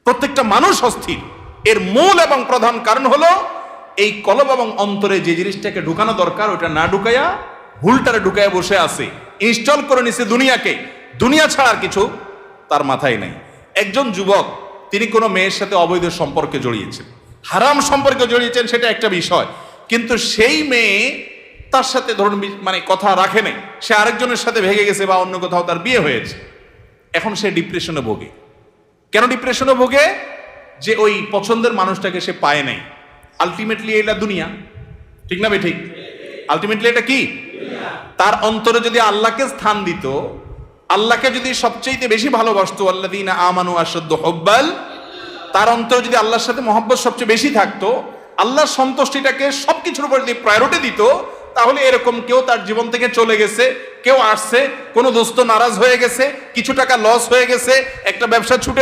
প্রত্যেকটা মানুষ অস্থির। এর মূল এবং প্রধান কারণ হলো এই কলব এবং অন্তরে যে জিনিসটাকে ঢুকানো দরকার ওটা না ঢুকাইয়া ভুলটারে ঢুকাইয়া বসে আছে, ইনস্টল করে নিছে দুনিয়াকে। দুনিয়া ছাড়া আর কিছু তার মাথায় নাই। একজন যুবক তিনি কোনো মেয়ের সাথে অবৈধ সম্পর্কে জড়িয়েছেন, হারাম সম্পর্কে জড়িয়েছেন, সেটা একটা বিষয়, কিন্তু সেই মেয়ে তার সাথে ধরুন মানে কথা রাখে নাই, সে আরেকজনের সাথে ভেগে গেছে বা অন্য কোথাও তার বিয়ে হয়েছে। এখন সে ডিপ্রেশনে ভোগে। কেন ডিপ্রেশনে ভোগে? যে ওই পছন্দের মানুষটাকে সে পায় নাই। আলটিমেটলি এটা দুনিয়া, ঠিক না বে ঠিক? আলটিমেটলি এটা কি? তার অন্তরে যদি আল্লাহকে স্থান দিত, আল্লাহকে যদি সবচেয়ে বেশি ভালোবাসতো, আল্লাযীনা আমানু আশাদ্দু হুব্বাল, তার অন্তরে যদি আল্লাহর সাথে মহব্বত সবচেয়ে বেশি থাকতো, আল্লাহর সন্তুষ্টিটাকে সবকিছুর উপর যদি প্রায়োরিটি দিত, তাহলে এরকম কেউ তার জীবন থেকে চলে গেছে, কেউ আসছে, কোনো দোস্ত নারাজ হয়ে গেছে, কিছু টাকা লস হয়ে গেছে, একটা ব্যবসা ছুটে